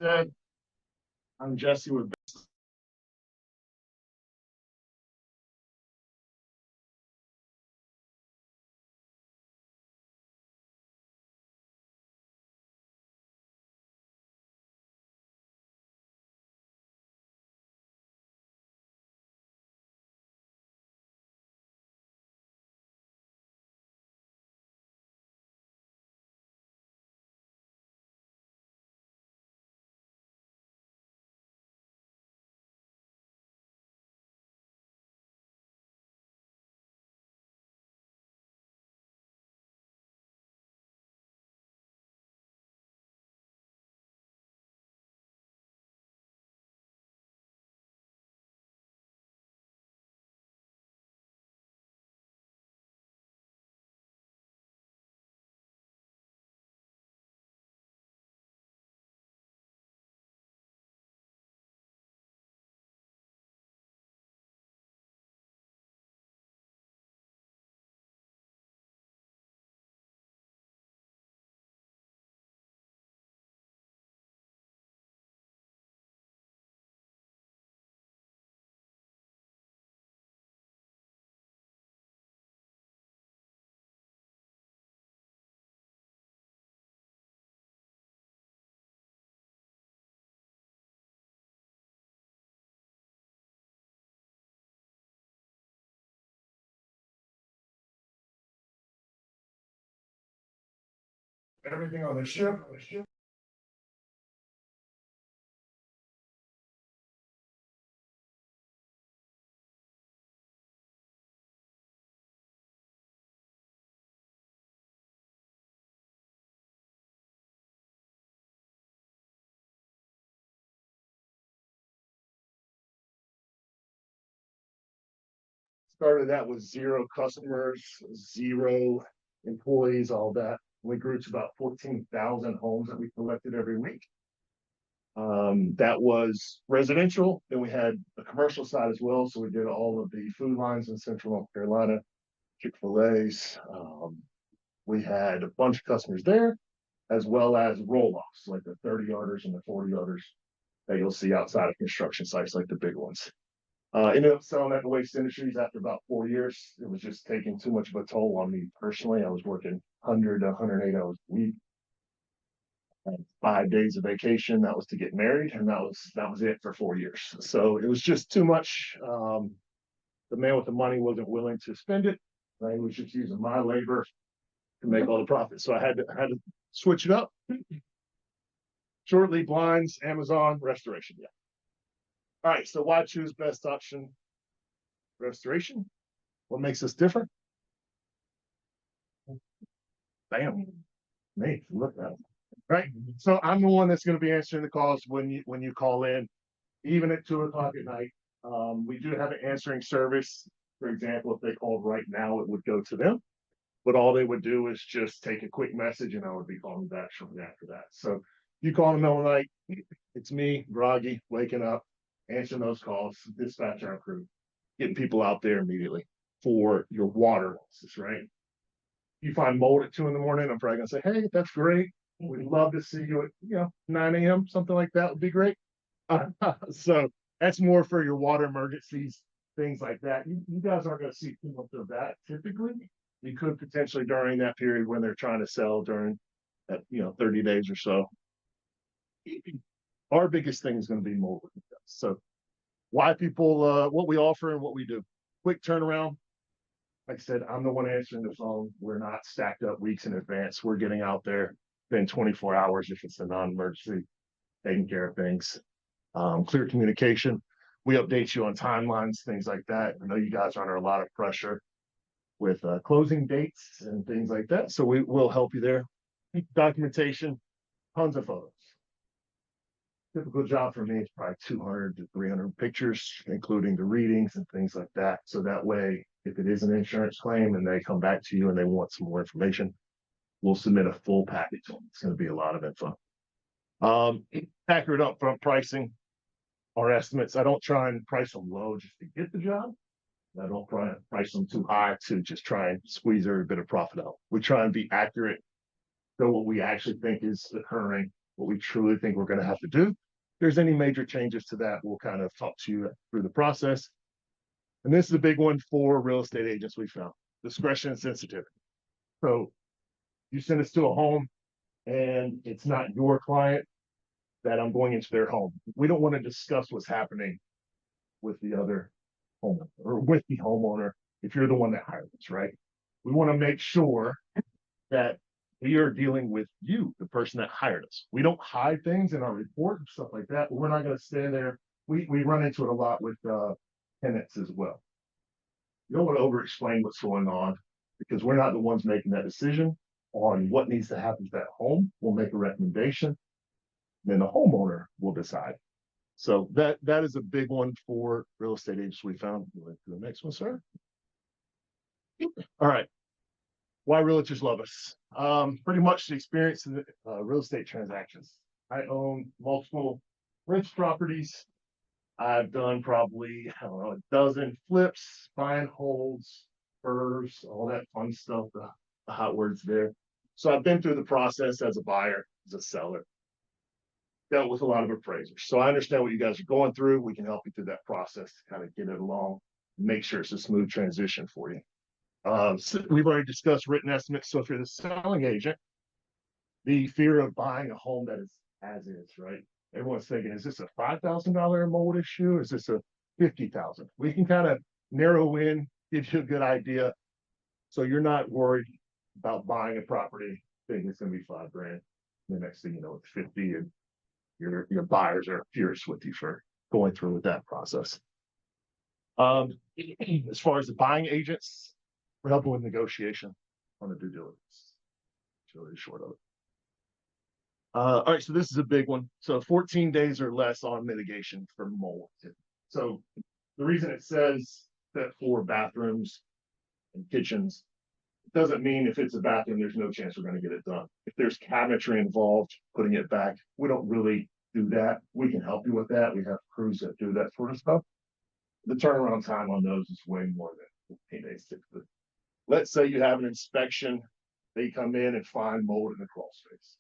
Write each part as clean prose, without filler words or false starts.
Good. I'm Jesse with everything on the ship. Started that with 0 customers, 0 employees, all that. We grew to about 14,000 homes that we collected every week. That was residential. Then we had a commercial side as well. So we did all of the food lines in Central North Carolina, Chick-fil-A's. We had a bunch of customers there, as well as roll-offs, like the 30-yarders and the 40-yarders that you'll see outside of construction sites, like the big ones. Ended up selling that to Waste Industries after about 4 years. It was just taking too much of a toll on me personally. I was working 100 to 108 hours a week. I had 5 days of vacation. That was to get married, and that was it for 4 years. So it was just too much. The man with the money wasn't willing to spend it. I was just using my labor to make all the profit. So I had to switch it up. Shortly, blinds, Amazon, restoration. Yeah. All right. So why choose best option? Restoration. What makes us different? Bam. Me. Look at it. Right. So I'm the one that's going to be answering the calls when you call in, even at 2 o'clock at night. We do have an answering service. For example, if they called right now, it would go to them. But all they would do is just take a quick message, and I would be calling back shortly after that. So you call in the middle of the night, it's me, groggy, waking up, answering those calls, dispatch our crew, getting people out there immediately for your water losses, right? You find mold at 2 in the morning, I'm probably gonna say, hey, that's great. We'd love to see you at 9 a.m. Something like that would be great. So that's more for your water emergencies, things like that. You guys aren't going to see too much of that typically. You could potentially during that period when they're trying to sell during that 30 days or so. Our biggest thing is going to be mold. So why people what we offer and what we do. Quick turnaround. Like I said, I'm the one answering the phone. We're not stacked up weeks in advance. We're getting out there within 24 hours if it's a non-emergency, taking care of things. Clear communication. We update you on timelines, things like that. I know you guys are under a lot of pressure with closing dates and things like that. So we will help you there. Documentation, tons of photos. Typical job for me is probably 200 to 300 pictures, including the readings and things like that. So that way, if it is an insurance claim and they come back to you and they want some more information, we'll submit a full package. It's going to be a lot of info. Accurate upfront pricing. Our estimates, I don't try and price them low just to get the job. I don't try and price them too high to just try and squeeze every bit of profit out. We try and be accurate, so what we actually think is occurring what we truly think we're going to have to do. If there's any major changes to that, we'll kind of talk to you through the process. And this is a big one for real estate agents we found: discretion and sensitivity. So you send us to a home and it's not your client that I'm going into their home. We don't want to discuss what's happening with the other homeowner or with the homeowner if you're the one that hired us, right? We want to make sure that we are dealing with you, the person that hired us. We don't hide things in our report and stuff like that, but we're not going to stand there. We run into it a lot with tenants as well. You don't want to over-explain what's going on because we're not the ones making that decision on what needs to happen to that home. We'll make a recommendation, then the homeowner will decide. So that is a big one for real estate agents we found. To the next one, sir. All right. Why realtors love us. Pretty much the experience in real estate transactions. I own multiple rent properties. I've done probably, I don't know, a dozen flips, buy and holds, furs, all that fun stuff, the hot words there. So I've been through the process as a buyer, as a seller, dealt with a lot of appraisers. So I understand what you guys are going through. We can help you through that process to kind of get it along, make sure it's a smooth transition for you. So we've already discussed written estimates. So if you're the selling agent, the fear of buying a home that is as is, right? Everyone's thinking, is this a $5,000 mold issue? Is this a $50,000? We can kind of narrow in, give you a good idea. So you're not worried about buying a property thinking it's going to be $5,000. The next thing you know, it's 50, and your buyers are furious with you for going through with that process. As far as the buying agents, we're helping with negotiation on the due diligence. It's really short of it. All right, so this is a big one. So 14 days or less on mitigation for mold. So the reason it says that for bathrooms and kitchens, it doesn't mean if it's a bathroom, there's no chance we're going to get it done. If there's cabinetry involved, putting it back, we don't really do that. We can help you with that. We have crews that do that sort of stuff. The turnaround time on those is way more than 15 days typically. Let's say you have an inspection, they come in and find mold in the crawl space.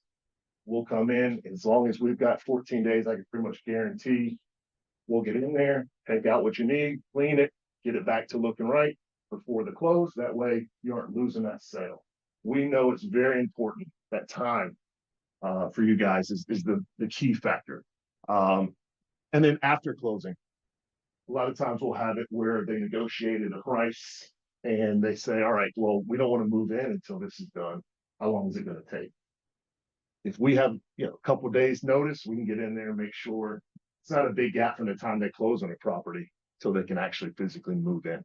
We'll come in, as long as we've got 14 days, I can pretty much guarantee we'll get in there, take out what you need, clean it, get it back to looking right before the close. That way you aren't losing that sale. We know it's very important. That time for you guys is the key factor. And then after closing, a lot of times we'll have it where they negotiated a price and they say, all right, well, we don't want to move in until this is done. How long is it going to take? If we have, a couple of days notice, we can get in there and make sure it's not a big gap from the time they close on a property till they can actually physically move in.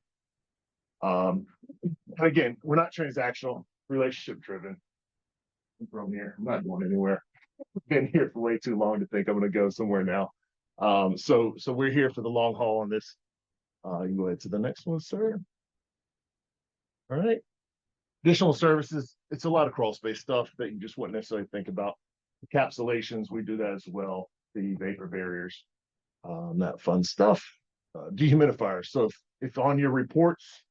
Again, we're not transactional, relationship driven. I'm from here. I'm not going anywhere. I've been here for way too long to think I'm going to go somewhere now. So we're here for the long haul on this. You can go ahead to the next one, sir. All right. Additional services, it's a lot of crawl space stuff that you just wouldn't necessarily think about. Encapsulations, we do that as well. The vapor barriers, that fun stuff. Dehumidifiers. So if on your reports,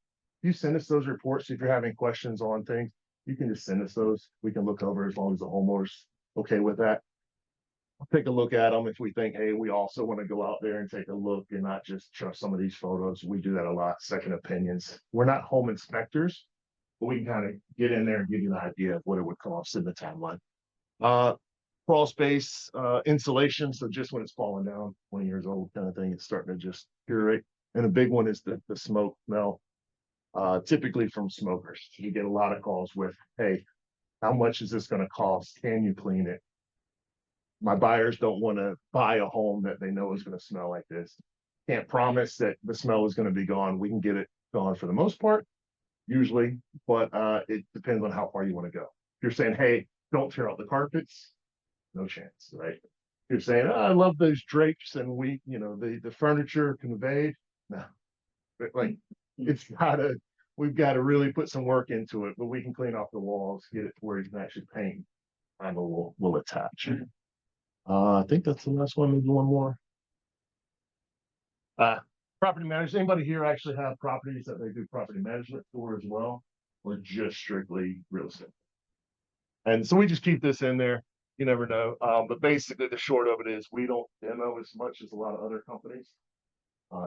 you send us those reports. If you're having questions on things, you can just send us those. We can look over as long as the homeowner's okay with that. We'll take a look at them if we think, hey, we also want to go out there and take a look and not just trust some of these photos. We do that a lot. Second opinions. We're not home inspectors, but we can kind of get in there and give you an idea of what it would cost in the timeline. Crawl space, insulation. So just when it's falling down, 20 years old kind of thing, it's starting to just deteriorate. And a big one is the smoke smell, typically from smokers. You get a lot of calls with, hey, how much is this going to cost? Can you clean it? My buyers don't want to buy a home that they know is going to smell like this. Can't promise that the smell is going to be gone. We can get it gone for the most part, usually, but it depends on how far you want to go. If you're saying, hey, don't tear out the carpets, no chance, right? If you're saying, oh, I love those drapes and the furniture conveyed. No, like we've got to really put some work into it, but we can clean off the walls, get it to where you can actually paint, and we'll attach. I think that's the last one, maybe one more. Property managers, anybody here actually have properties that they do property management for as well, or just strictly real estate? And so we just keep this in there. you never know. But basically the short of it is we don't demo as much as a lot of other companies.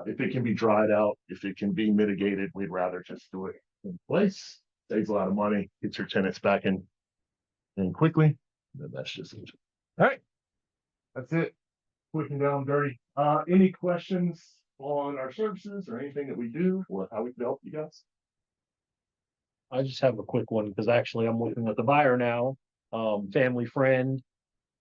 If it can be dried out, if it can be mitigated, we'd rather just do it in place. Saves a lot of money, gets your tenants back in quickly. And that's just it. All right. That's it. Quick and down dirty. Any questions on our services or anything that we do or how we can help you guys? I just have a quick one because actually I'm working with the buyer now, family friend,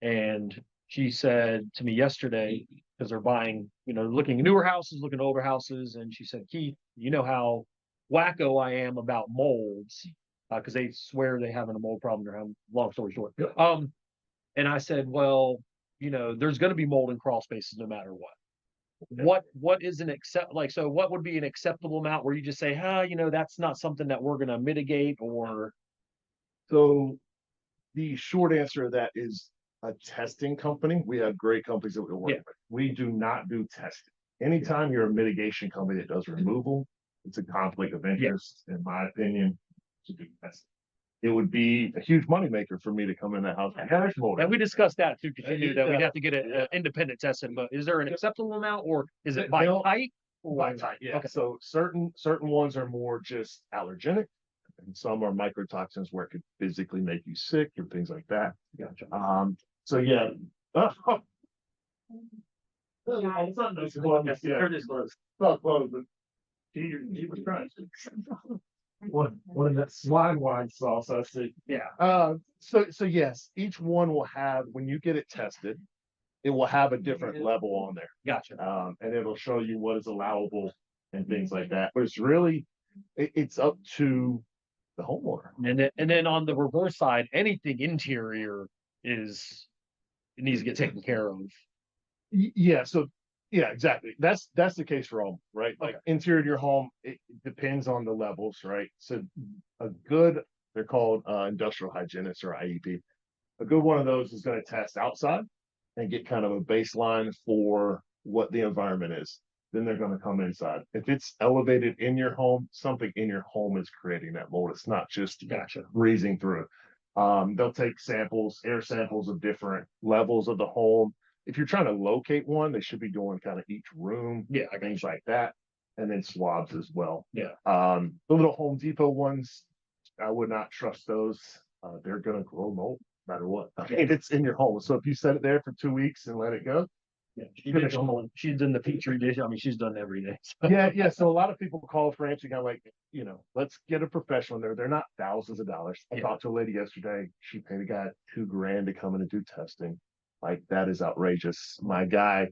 and she said to me yesterday because they're buying, looking at newer houses, looking at older houses, and she said, Keith, you know how wacko I am about molds because they swear they having a mold problem. They're having, long story short. And I said, well, there's going to be mold in crawl spaces no matter what. What is an so what would be an acceptable amount where you just say, that's not something that we're going to mitigate or. So the short answer to that is a testing company. We have great companies that we work with. We do not do testing. Anytime you're a mitigation company that does removal, it's a conflict of interest, in my opinion, to do testing. It would be a huge moneymaker for me to come in that house. And we discussed that too, because you knew that we'd have to get an independent testing. But is there an acceptable amount, or is it by type? By type, yeah. Okay. So certain ones are more just allergenic, and some are microtoxins where it could physically make you sick and things like that. Gotcha. So yeah. He was trying to. One of that slime wine sauce, I see. Yeah. So yes, each one will have, when you get it tested, it will have a different level on there. Gotcha. And it'll show you what is allowable and things like that. But it's really, it's up to the homeowner. And then on the reverse side, anything interior it needs to get taken care of. Yeah. So yeah, exactly. That's the case for all, right? Like interior of your home, it depends on the levels, right? So a good, they're called industrial hygienists or IEP. A good one of those is going to test outside and get kind of a baseline for what the environment is. Then they're going to come inside. If it's elevated in your home, something in your home is creating that mold. It's not just breezing through. They'll take samples, air samples of different levels of the home. If you're trying to locate one, they should be doing kind of each room, things like that, and then swabs as well. The little Home Depot ones, I would not trust those. They're going to grow mold no matter what. I mean, it's in your home. So if you set it there for 2 weeks and let it go, she's done the petri dish. I mean, she's done every day. Yeah. So a lot of people call for answering, kind of like, let's get a professional there. They're not thousands of dollars. I talked to a lady yesterday. She paid a guy $2,000 to come in and do testing. Like, that is outrageous. My guy,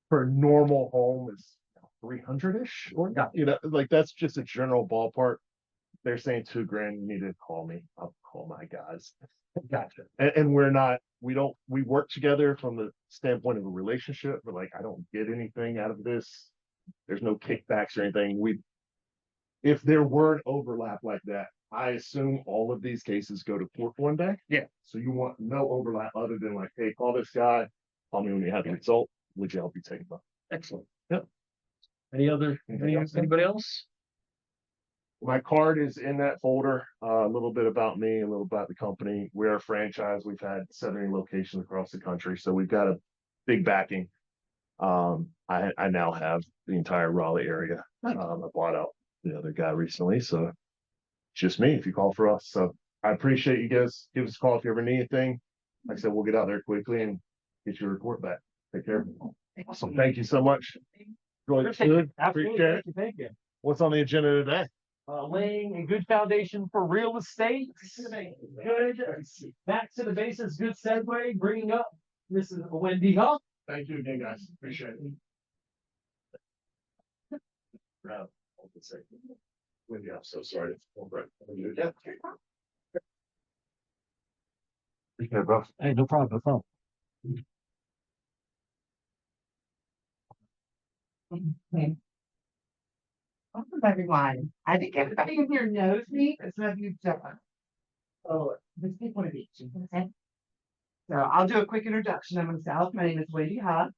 for a normal home, is 300-ish, or like that's just a general ballpark. They're saying $2,000. You need to call me. I'll call my guys. Gotcha. And we work together from the standpoint of a relationship, but like, I don't get anything out of this. There's no kickbacks or anything. If there were an overlap like that, I assume all of these cases go to court one day. Yeah. So you want no overlap other than like, hey, call this guy. Call me when you have the result. Would you help you take them? Excellent. Yep. Anybody else? My card is in that folder. A little bit about me, a little about the company. We're a franchise. We've had 70 locations across the country, so we've got a big backing. I now have the entire Raleigh area. I bought out the other guy recently, so just me if you call for us. So I appreciate you guys. Give us a call if you ever need anything. Like I said, we'll get out there quickly and get your report back. Take care. Awesome. Thank you so much. Really good. Appreciate it. Thank you. What's on the agenda today? Laying a good foundation for real estate. Good. Back to the basics. Good segue. Bringing up Mrs. Wendy Huff. Thank you again, guys. Appreciate it. Wendy, I'm so sorry. Yeah. Take care, bro. Hey, no problem. No problem. Okay. Welcome, everyone. I think everybody in here knows me, but some of you don't. So let's take one of each. Okay. So I'll do a quick introduction of myself. My name is Wendy Huff.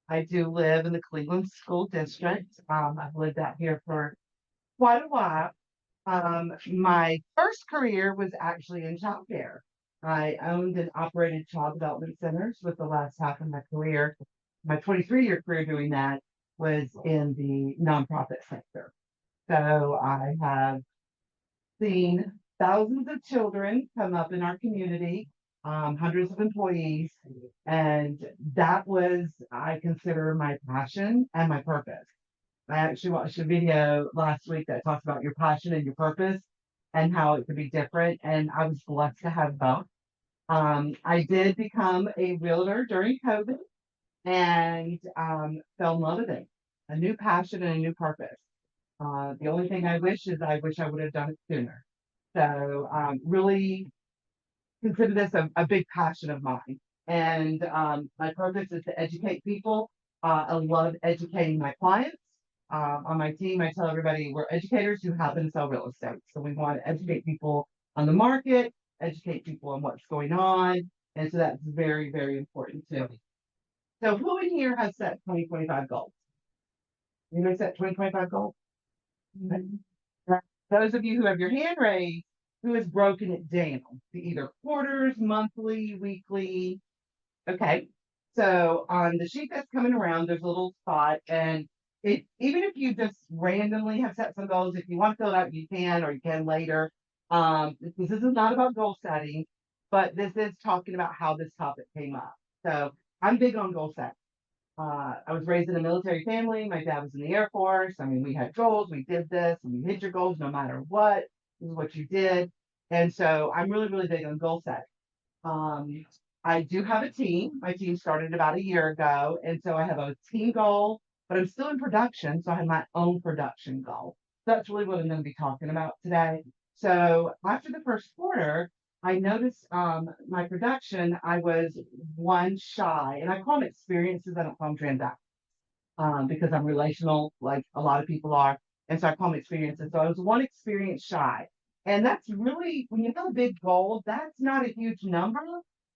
I do live in the Cleveland School District. I've lived out here for quite a while. My first career was actually in childcare. I owned and operated child development centers with the last half of my career. My 23-year career doing that was in the nonprofit sector. So I have seen thousands of children come up in our community, hundreds of employees, and that was, I consider, my passion and my purpose. I actually watched a video last week that talks about your passion and your purpose and how it could be different. And I was blessed to have both. I did become a realtor during COVID and fell in love with it. A new passion and a new purpose. The only thing I wish is I wish I would have done it sooner. So really consider this a big passion of mine. And my purpose is to educate people. I love educating my clients. On my team, I tell everybody we're educators who happen to sell real estate. So we want to educate people on the market, educate people on what's going on. And so that's very, very important too. So who in here has set 2025 goals? Anybody set 2025 goals? Those of you who have your hand raised, who has broken it down to either quarters, monthly, weekly. Okay. So on the sheet that's coming around, there's a little spot, and even if you just randomly have set some goals, if you want to fill it out, you can, or you can later. This is not about goal setting, but this is talking about how this topic came up. So I'm big on goal setting. I was raised in a military family. My dad was in the Air Force. I mean, we had goals. We did this, and you hit your goals no matter what. This is what you did. And so I'm really, really big on goal setting. I do have a team. My team started about a year ago. And so I have a team goal, but I'm still in production. So I have my own production goal. That's really what I'm going to be talking about today. So after the first quarter, I noticed my production, I was one shy, and I call them experiences, I don't call them transactions, because I'm relational, like a lot of people are. And so I call them experiences. So I was one experience shy. And that's really, when you have a big goal, that's not a huge number,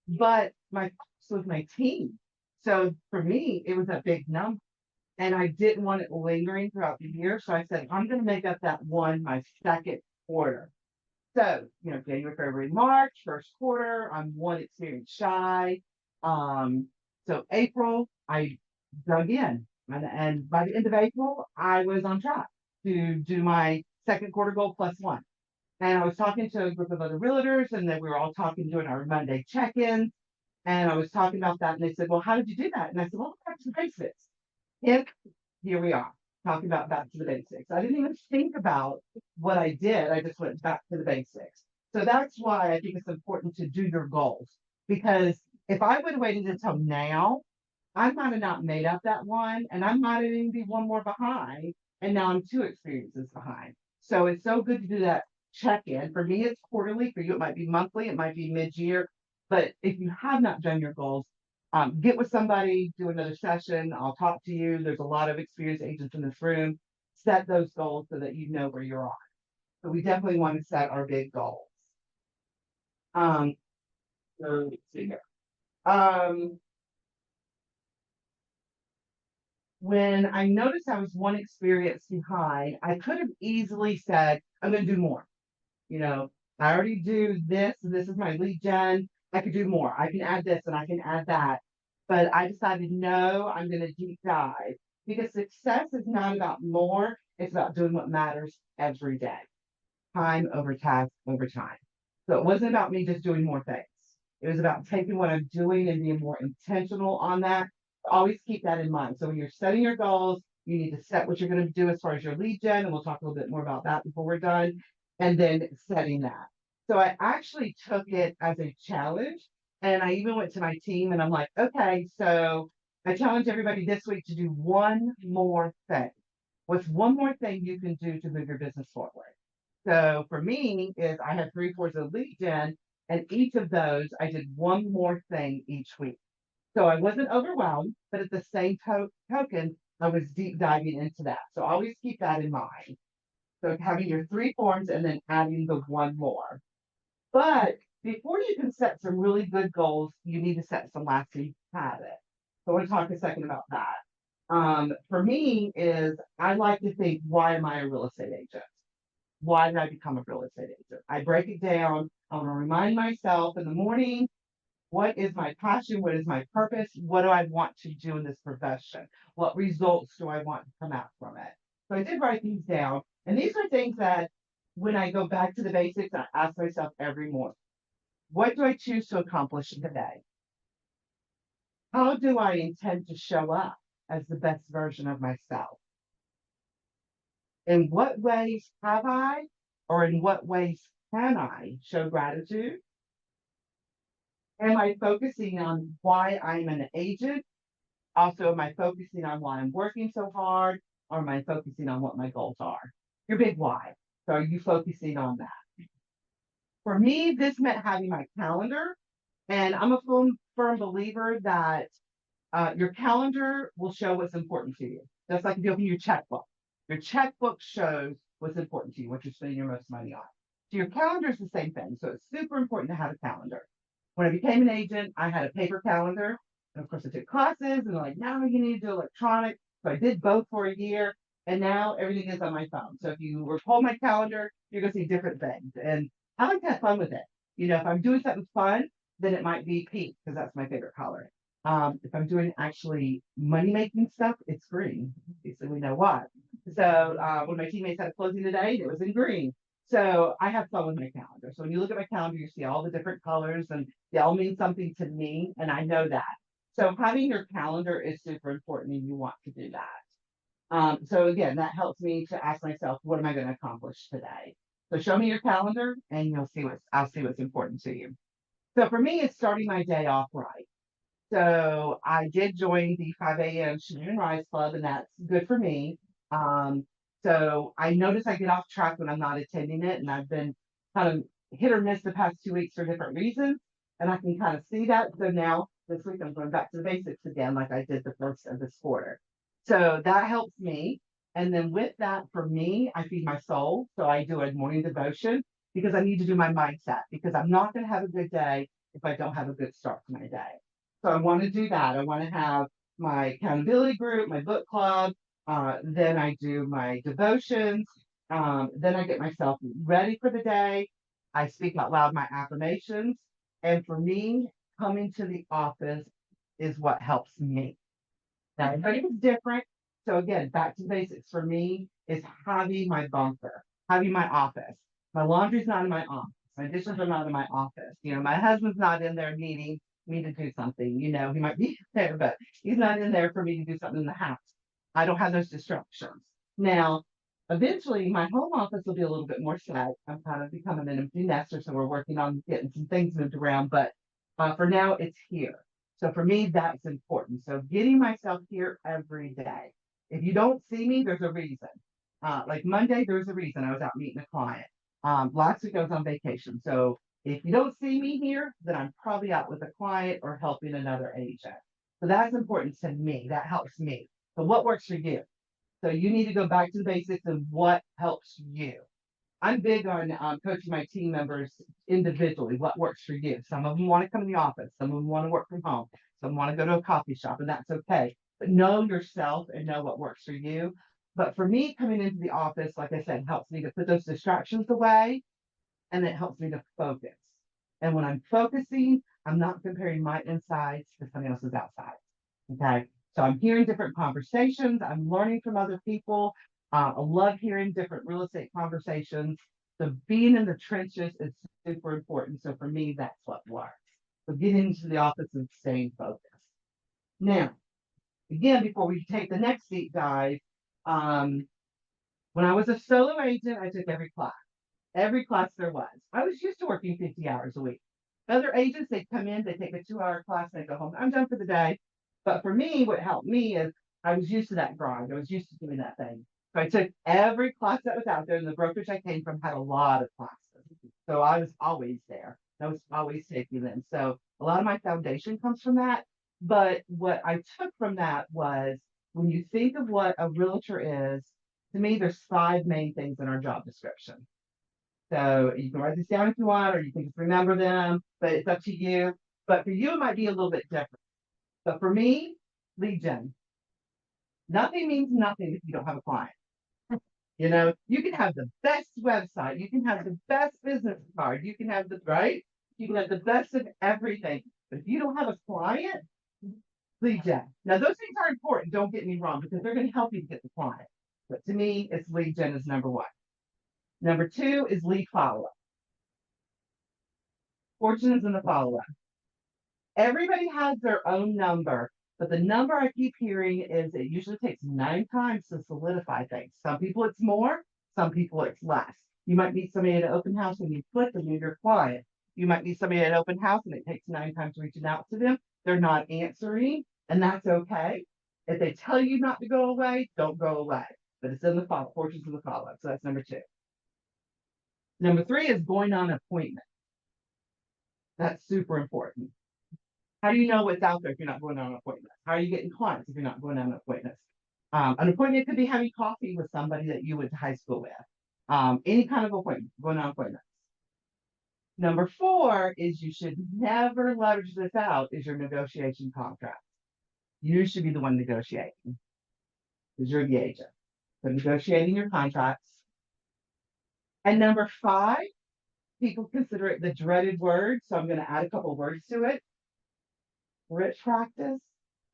but my with my team. So for me, it was a big number. And I didn't want it lingering throughout the year. So I said, I'm going to make up that one my second quarter. So, January, February, March, first quarter, I'm one experience shy. So April, I dug in. And by the end of April, I was on track to do my second quarter goal plus one. And I was talking to a group of other realtors, and then we were all talking during our Monday check-ins. And I was talking about that, and they said, well, how did you do that? And I said, well, back to the basics. And here we are, talking about back to the basics. I didn't even think about what I did. I just went back to the basics. So that's why I think it's important to do your goals. Because if I would have waited until now, I might have not made up that one, and I might have even be one more behind. And now I'm two experiences behind. So it's so good to do that check-in. For me, it's quarterly. For you, it might be monthly. It might be mid-year. But if you have not done your goals, get with somebody, do another session. I'll talk to you. There's a lot of experienced agents in this room. Set those goals so that you know where you're on. So we definitely want to set our big goals. So let's see here. When I noticed I was one experience behind, I could have easily said, I'm going to do more. I already do this, and this is my lead gen. I could do more. I can add this and I can add that. But I decided, no, I'm going to deep dive, because success is not about more. It's about doing what matters every day, time over task over time. So it wasn't about me just doing more things. It was about taking what I'm doing and being more intentional on that. Always keep that in mind. So when you're setting your goals, you need to set what you're going to do as far as your lead gen, and we'll talk a little bit more about that before we're done, and then setting that. So I actually took it as a challenge, and I even went to my team and I'm like, okay, so I challenge everybody this week to do one more thing. What's one more thing you can do to move your business forward? So for me, is I have 3/4 of lead gen, and each of those I did one more thing each week. So I wasn't overwhelmed, but at the same token, I was deep diving into that. So always keep that in mind. So having your 3 forms and then adding the one more. But before you can set some really good goals, you need to set some lasting habits. So I want to talk a second about that. For me is I like to think, why am I a real estate agent? why did I become a real estate agent? I break it down. I want to remind myself in the morning, what is my passion? What is my purpose? What do I want to do in this profession? What results do I want to come out from it? So I did write these down. And these are things that when I go back to the basics, I ask myself every morning, what do I choose to accomplish today? How do I intend to show up as the best version of myself? In what ways have I, or in what ways can I show gratitude? Am I focusing on why I'm an agent? Also, am I focusing on why I'm working so hard? Or am I focusing on what my goals are? Your big why. So are you focusing on that? For me, this meant having my calendar. And I'm a firm believer that your calendar will show what's important to you. Just like if you open your checkbook shows what's important to you, what you're spending your most money on. So your calendar is the same thing. So it's super important to have a calendar. When I became an agent, I had a paper calendar. And of course, I took classes and they're like, now you need to do electronic. So I did both for a year. And now everything is on my phone. So if you were to hold my calendar, you're going to see different things. And I like to have fun with it. You know, if I'm doing something fun, then it might be pink because that's my favorite color. If I'm doing actually money making stuff, it's green. So we know why. So when my teammates had a closing today, it was in green. So I have fun with my calendar. So when you look at my calendar, you see all the different colors and they all mean something to me. And I know that. So having your calendar is super important and you want to do that. So again, that helps me to ask myself, what am I going to accomplish today? So show me your calendar and I'll see what's important to you. So for me, it's starting my day off right. So I did join the 5 a.m. Shooting and Rise Club, and that's good for me. So I notice I get off track when I'm not attending it, and I've been kind of hit or miss the past 2 weeks for different reasons, and I can kind of see that. So now this week I'm going back to the basics again, like I did the first of this quarter. So that helps me. And then with that, for me, I feed my soul. So I do a morning devotion because I need to do my mindset because I'm not going to have a good day if I don't have a good start to my day. So I want to do that. I want to have my accountability group, my book club. Then I do my devotions. Then I get myself ready for the day. I speak out loud my affirmations. And for me, coming to the office is what helps me. Now, everybody's different. So again, back to basics for me is having my bunker, having my office. My laundry's not in my office. My dishes are not in my office. You know, my husband's not in there needing me to do something. You know, he might be there, but he's not in there for me to do something in the house. I don't have those distractions. Now, eventually my home office will be a little bit more set. I'm kind of becoming an empty nester, so we're working on getting some things moved around, but for now it's here. So for me, that's important. So getting myself here every day. If you don't see me, there's a reason. Like Monday, there's a reason I was out meeting a client. Last week I was on vacation. So if you don't see me here, then I'm probably out with a client or helping another agent. So that's important to me. That helps me. So what works for you? So you need to go back to the basics and what helps you. I'm big on coaching my team members individually, what works for you. Some of them want to come to the office. Some of them want to work from home. Some want to go to a coffee shop, and that's okay. But know yourself and know what works for you. But for me, coming into the office, like I said, helps me to put those distractions away, and it helps me to focus. And when I'm focusing, I'm not comparing my insides to somebody else's outside. Okay. So I'm hearing different conversations. I'm learning from other people. I love hearing different real estate conversations. So being in the trenches is super important. So for me, that's what works. So getting into the office and staying focused. Now, again, before we take the next deep dive, when I was a solo agent, I took every class. Every class there was. I was used to working 50 hours a week. Other agents, they come in, they take a 2-hour class, they go home. I'm done for the day. But for me, what helped me is I was used to that grind. I was used to doing that thing. So I took every class that was out there, and the brokerage I came from had a lot of classes. So I was always there. I was always taking them. So a lot of my foundation comes from that. But what I took from that was when you think of what a realtor is, to me, there's 5 main things in our job description. So you can write this down if you want, or you can just remember them, but it's up to you. But for you, it might be a little bit different. But for me, lead gen. Nothing means nothing if you don't have a client. You know, you can have the best website, you can have the best business card, you can have the right, you can have the best of everything. But if you don't have a client, lead gen. Now, those things are important, don't get me wrong, because they're going to help you to get the client. But to me, it's lead gen is number one. Number two is lead follow-up. Fortunes in the follow-up. Everybody has their own number, but the number I keep hearing is it usually takes 9 times to solidify things. Some people it's more, some people it's less. You might meet somebody at an open house and you click and you're your client. You might meet somebody at an open house and it takes 9 times reaching out to them. They're not answering, and that's okay. If they tell you not to go away, don't go away. But it's in the follow, fortunes in the follow-up. So that's number 2. Number 3 is going on appointment. That's super important. How do you know what's out there if you're not going on appointments? How are you getting clients if you're not going on appointments? An appointment could be having coffee with somebody that you went to high school with. Any kind of appointment, going on appointments. Number 4 is you should never leverage this out is your negotiation contract. You should be the one negotiating because you're the agent. So negotiating your contracts. And number 5, people consider it the dreaded word. So I'm going to add a couple words to it. Rich practice,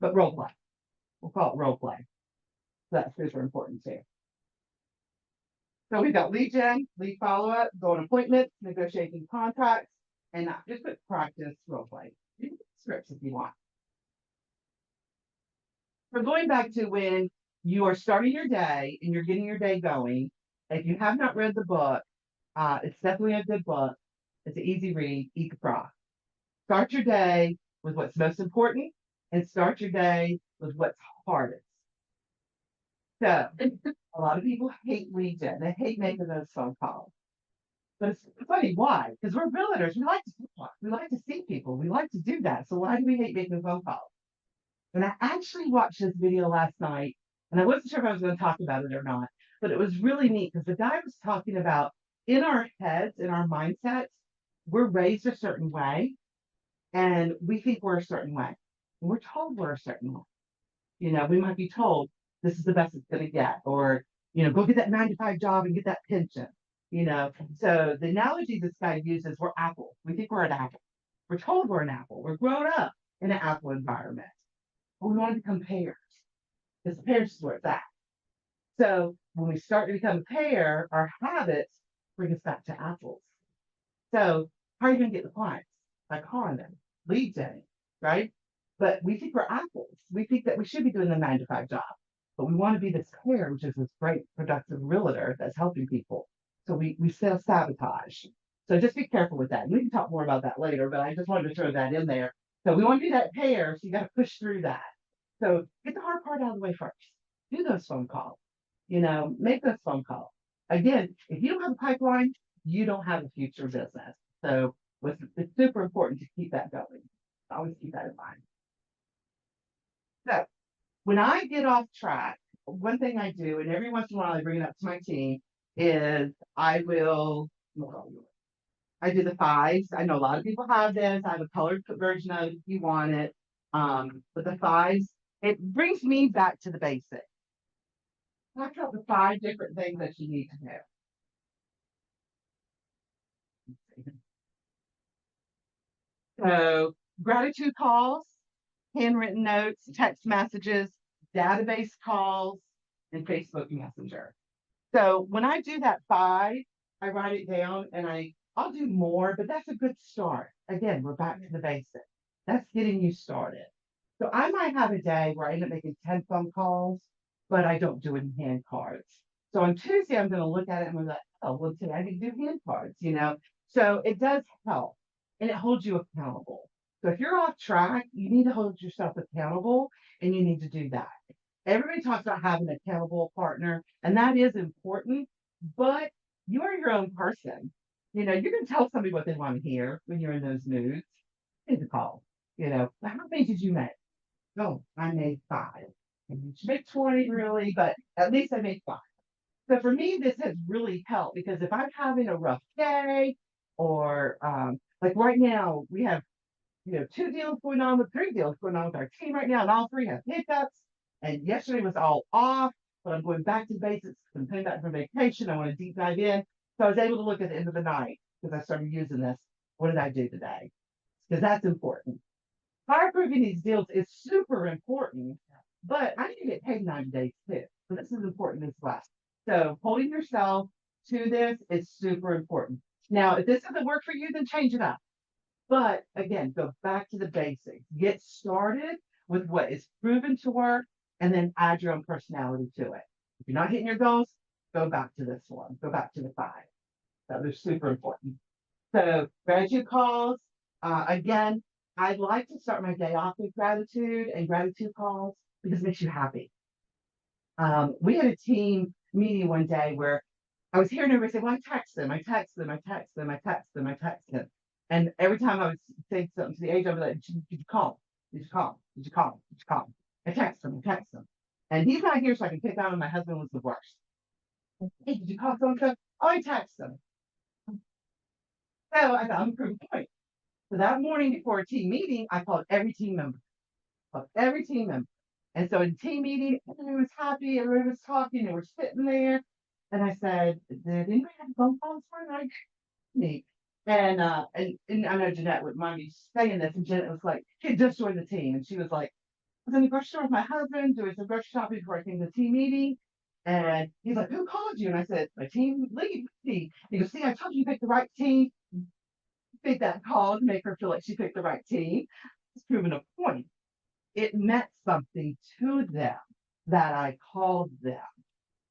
but role play. We'll call it role play. That's super important too. So we've got lead gen, lead follow-up, go on appointments, negotiating contracts, and not just put practice role play. You can put scripts if you want. So going back to when you are starting your day and you're getting your day going, if you have not read the book, it's definitely a good book. It's an easy read, Eat the Frog. Start your day with what's most important and start your day with what's hardest. So a lot of people hate lead gen. They hate making those phone calls. But it's funny, why? Because we're realtors. We like to talk. We like to see people. We like to do that. So why do we hate making phone calls? And I actually watched this video last night, and I wasn't sure if I was going to talk about it or not, but it was really neat because the guy was talking about in our heads, in our mindsets, we're raised a certain way, and we think we're a certain way. And we're told we're a certain way. You know, we might be told this is the best it's going to get, or, you know, go get that 9-to-5 job and get that pension. You know, so the analogy this guy uses, we're apple. We think we're an apple. We're told we're an apple. We're grown up in an apple environment. But we want to become pears because the pears is where it's at. So when we start to become a pear, our habits bring us back to apples. So how are you going to get the clients? By calling them, lead gen, right? But we think we're apples. We think that we should be doing the 9-to-5 job, but we want to be this pear, which is this great productive realtor that's helping people. So we self-sabotage. So just be careful with that. And we can talk more about that later, but I just wanted to throw that in there. So we want to be that pear, so you got to push through that. So get the hard part out of the way first. Do those phone calls. You know, make those phone calls. Again, if you don't have a pipeline, you don't have a future business. So it's super important to keep that going. Always keep that in mind. So when I get off track, one thing I do, and every once in a while I bring it up to my team, is I do the 5s. I know a lot of people have this. I have a colored version of it if you want it. But the 5s, it brings me back to the basics. Talk about the 5 different things that you need to know. So gratitude calls, handwritten notes, text messages, database calls, and Facebook Messenger. So when I do that 5, I write it down and I'll do more, but that's a good start. Again, we're back to the basics. That's getting you started. So I might have a day where I end up making 10 phone calls, but I don't do it in hand cards. So on Tuesday, I'm going to look at it and we're like, oh, well, today I need to do hand cards, you know? So it does help and it holds you accountable. So if you're off track, you need to hold yourself accountable and you need to do that. Everybody talks about having an accountable partner, and that is important, but you are your own person. You know, you can tell somebody what they want to hear when you're in those moods. Take a call. You know, how many did you make? Oh, I made 5. And you should make 20 really, but at least I made 5. So for me, this has really helped because if I'm having a rough day or like right now, we have, you know, 3 deals going on with our team right now, and all 3 have hiccups. And yesterday was all off. but I'm going back to basics. I'm coming back from vacation. I want to deep dive in. So I was able to look at the end of the night because I started using this. What did I do today? Because that's important. Fireproofing these deals is super important, but I need to get paid 90 days too. So this is important as well. So holding yourself to this is super important. Now, if this doesn't work for you, then change it up. But again, go back to the basics. Get started with what is proven to work and then add your own personality to it. If you're not hitting your goals, go back to this one. Go back to the 5. So they're super important. So gratitude calls, again, I'd like to start my day off with gratitude and gratitude calls because it makes you happy. We had a team meeting one day where I was hearing everybody say, well, I text them, I text them, I text them, I text them, I text them. And every time I would say something to the agent, I'd be like, did you call? Did you call? Did you call? Did you call? I text them, I text them. And he's not here, so I can pick on him. My husband was the worst. Hey, did you call so-and-so? Oh, I text them. So I thought, I'm proving point. So that morning before a team meeting, I called every team member. Called every team member. And so in team meeting, everyone was happy, everyone was talking, and we're sitting there. And I said, did anybody have a phone call this morning? Me. And I know Jeanette would mind me saying this, and Jeanette was like, "Kid just joined the team," and she was like, "I was in the grocery store with my husband doing some grocery shopping before I came to the team meeting." And he's like, "Who called you?" And I said, "My team lead." He goes, "See, I told you picked the right team." Pick that call to make her feel like she picked the right team. It's proven a point. It meant something to them that I called them.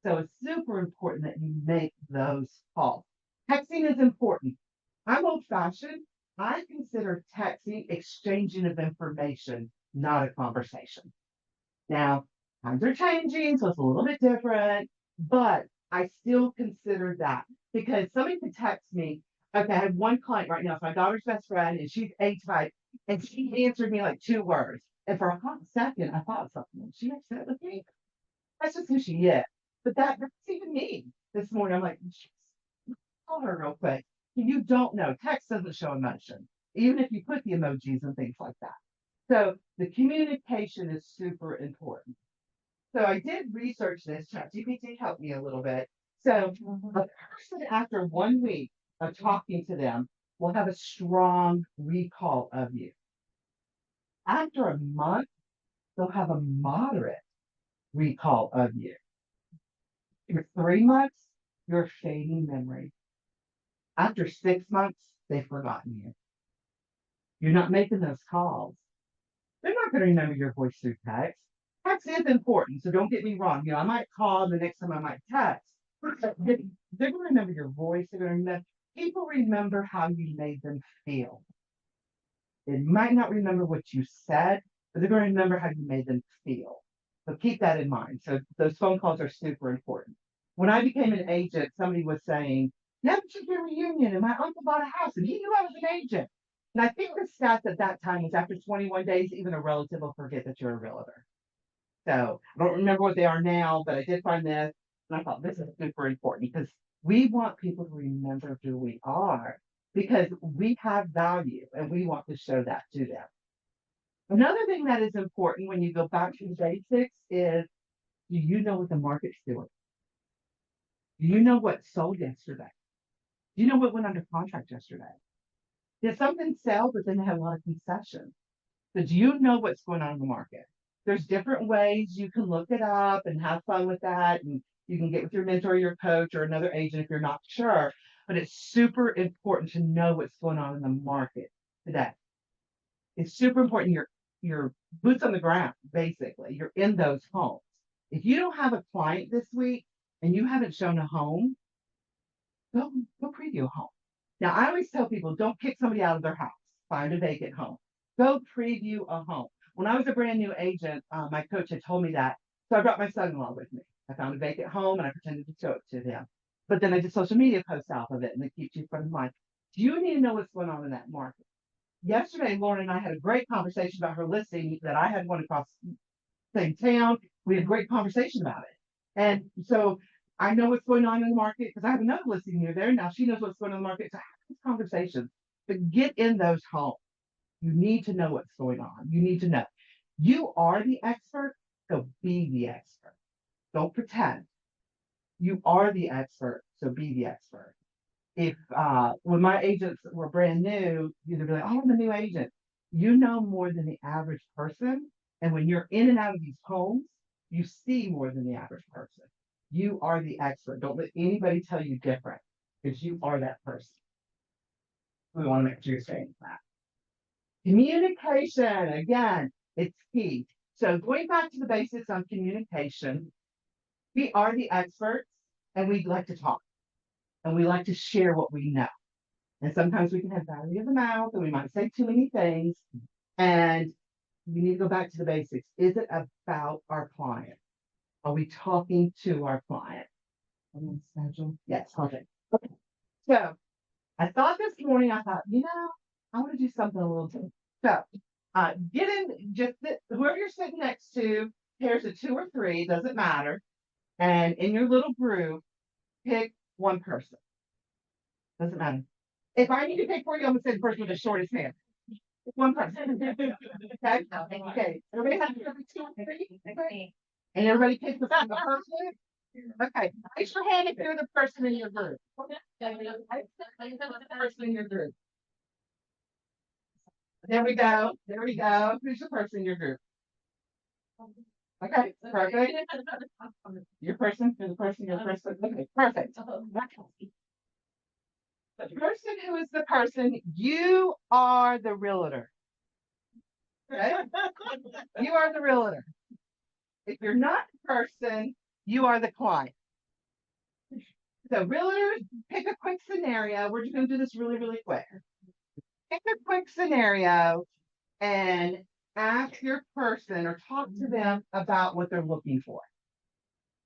So it's super important that you make those calls. Texting is important. I'm old fashioned. I consider texting exchanging of information, not a conversation. Now, times are changing, so it's a little bit different, but I still consider that because somebody could text me. Okay, I have one client right now. It's my daughter's best friend, and she's age 5, and she answered me like 2 words. And for a hot second, I thought something. She upset with me. That's just who she is. But that's even me this morning. I'm like, call her real quick. You don't know. Text doesn't show emotion, even if you put the emojis and things like that. So the communication is super important. So I did research this. ChatGPT helped me a little bit. So a person after 1 week of talking to them will have a strong recall of you. After a month, they'll have a moderate recall of you. For 3 months, you're fading memory. After 6 months, they've forgotten you. You're not making those calls. They're not going to remember your voice through text. Text is important, so don't get me wrong. I might call, and the next time I might text. They're going to remember your voice. They're going to remember. People remember how you made them feel. They might not remember what you said, but they're going to remember how you made them feel. So keep that in mind. So those phone calls are super important. When I became an agent, somebody was saying, "Yeah, but you a reunion, and my uncle bought a house, and he knew I was an agent." And I think the stats at that time was after 21 days, even a relative will forget that you're a realtor. So I don't remember what they are now, but I did find this, and I thought this is super important because we want people to remember who we are because we have value and we want to show that to them. Another thing that is important when you go back to the basics is, do you know what the market's doing? Do you know what sold yesterday? Do you know what went under contract yesterday? Did something sell, but then they had a lot of concessions? So do you know what's going on in the market? There's different ways you can look it up and have fun with that. And you can get with your mentor, your coach, or another agent if you're not sure. But it's super important to know what's going on in the market today. It's super important your boots on the ground, basically. You're in those homes. If you don't have a client this week and you haven't shown a home, go preview a home. Now, I always tell people, don't kick somebody out of their house. Find a vacant home. Go preview a home. When I was a brand new agent, my coach had told me that. So I brought my son-in-law with me. I found a vacant home and I pretended to show it to him. But then I did social media posts off of it and it keeps you front of mind. Do you need to know what's going on in that market? Yesterday, Lauren and I had a great conversation about her listing that I had one across the same town. We had a great conversation about it. And so I know what's going on in the market because I have another listing near there. Now she knows what's going on in the market. So have these conversations. But get in those homes. You need to know what's going on. You need to know. You are the expert, so be the expert. Don't pretend. You are the expert, so be the expert. If when my agents were brand new, you'd be like, oh, I'm a new agent. You know more than the average person. And when you're in and out of these homes, you see more than the average person. You are the expert. Don't let anybody tell you different because you are that person. We want to make sure you're saying that. Communication, again, it's key. So going back to the basics on communication, we are the experts and we like to talk and we like to share what we know. And sometimes we can have battery of the mouth and we might say too many things. And we need to go back to the basics. Is it about our client? Are we talking to our client? Yes, perfect. Okay. So I thought this morning, I thought, I want to do something a little different. So get in, whoever you're sitting next to, pairs of 2 or 3, doesn't matter. And in your little group, pick one person. Doesn't matter. If I need to pick for you, I'm gonna say the person with the shortest hair. One person. Okay. Okay. Everybody has to be 2 or 3. Okay. And everybody picks the person. Okay. Raise your hand if you're the person in your group. The person in your group. There we go. There we go. Who's the person in your group? Okay, perfect. Your person, you're the person, your person. Okay, perfect. The person who is the person, you are the realtor. Okay? You are the realtor. If you're not the person, you are the client. So realtors, pick a quick scenario. We're just going to do this really, really quick. Pick a quick scenario and ask your person or talk to them about what they're looking for.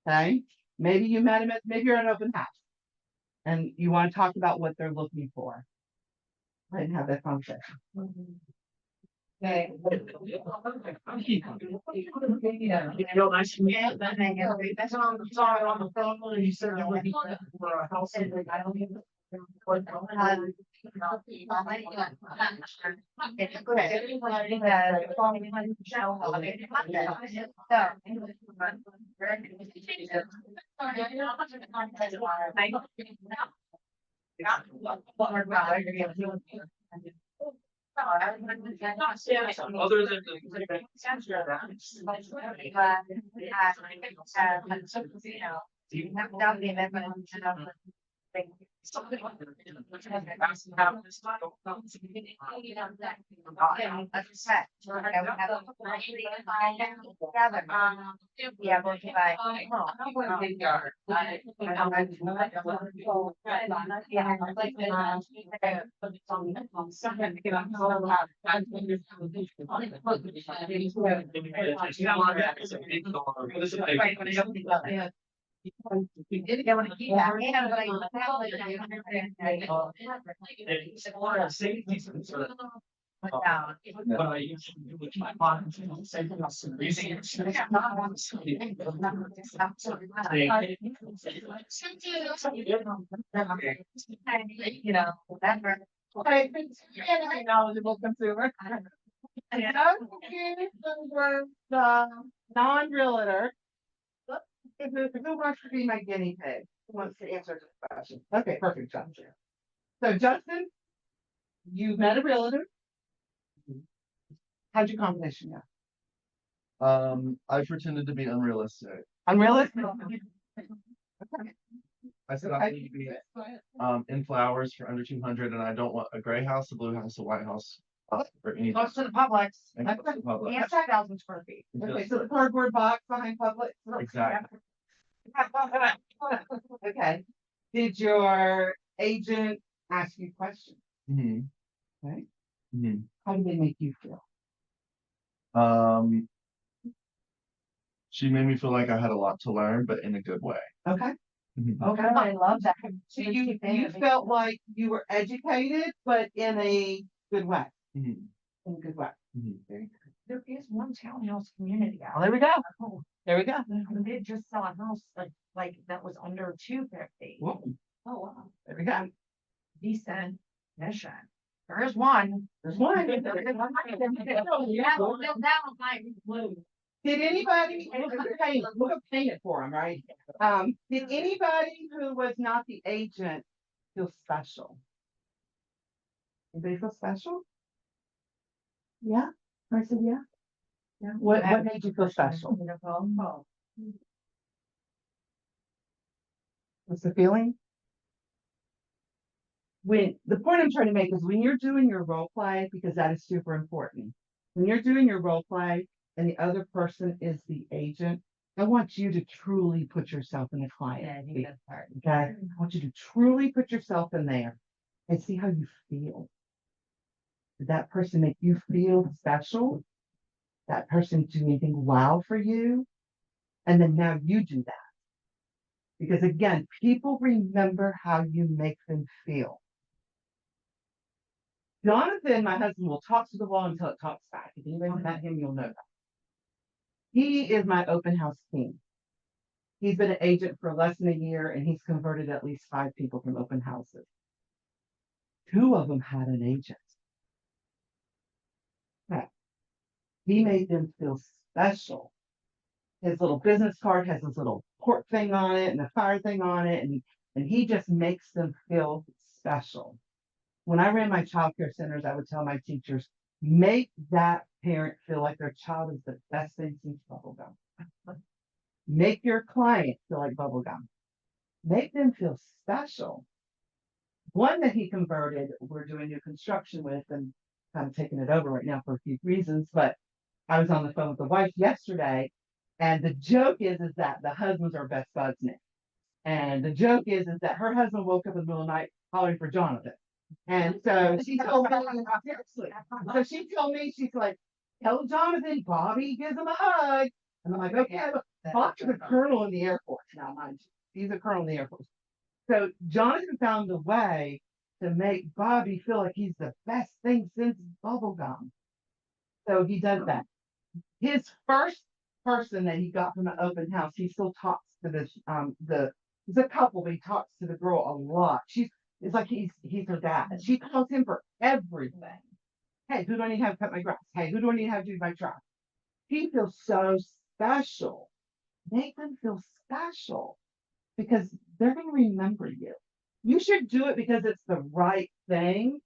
Okay? Maybe you met them maybe you're at an open house and you want to talk about what they're looking for. I didn't have that conversation. Okay. Nice to meet you. That's on the phone, and you said you're looking for a house. Other than what I usually do with my clients, Okay, knowledgeable consumer. The non-realtor. Who wants to be my guinea pig? Who wants to answer this question? Okay, perfect, John. So Justin, you met a realtor. How'd your competition go? I pretended to be unrealistic. Unrealistic? I said I need to be in flowers for under 200, and I don't want a gray house, a blue house, a white house, or anything. Close to the Publix. And close to the public. And 5,000 square feet. Okay, so the cardboard box behind Publix. Exactly. Okay. Did your agent ask you questions? hmm Okay. hmm How did they make you feel? She made me feel like I had a lot to learn, but in a good way. Okay. Mhm. Okay. I love that. So you felt like you were educated, but in a good way. Mhm. In a good way. Mhm. There is one townhouse community out. Well, there we go. There we go. They did just sell a house like that was under 250. Whoa, Oh, wow. there we go. Decent mission. There is one. There's one. Yeah, well, that was like blue. Did anybody, and we're gonna paint it for them, right? Did anybody who was not the agent feel special? Anybody feel special? Yeah, I said, yeah. Yeah, what made you feel special? What's the feeling? The point I'm trying to make is when you're doing your role play, because that is super important. When you're doing your role play and the other person is the agent, I want you to truly put yourself in the client. Okay, I want you to truly put yourself in there and see how you feel. Did that person make you feel special? That person do anything wow for you? And then now you do that. Because again, people remember how you make them feel. Jonathan, my husband, will talk to the wall until it talks back. If anybody's met him, you'll know that. He is my open house king. He's been an agent for less than a year and he's converted at least 5 people from open houses. 2 of them had an agent. Okay. He made them feel special. His little business card has this little port thing on it and a fire thing on it, and he just makes them feel special. When I ran my child care centers, I would tell my teachers, make that parent feel like their child is the best thing since bubblegum. Make your client feel like bubblegum. Make them feel special. One that he converted, we're doing new construction with and kind of taking it over right now for a few reasons, but I was on the phone with the wife yesterday, and the joke is that the husbands are best buds now. And the joke is that her husband woke up in the middle of the night hollering for Jonathan. And so she told me, seriously. So she told me, she's like, tell Jonathan, Bobby gives him a hug. And I'm like, okay, Bobby's a colonel in the Air Force now, mind you. He's a colonel in the Air Force. So Jonathan found a way to make Bobby feel like he's the best thing since bubblegum. So he does that. His first person that he got from an open house, he still talks to this, he's a couple, but he talks to the girl a lot. It's like he's her dad. She calls him for everything. Hey, who do I need to have cut my grass? Hey, who do I need to have do my truck? He feels so special. Make them feel special because they're going to remember you. You should do it because it's the right thing.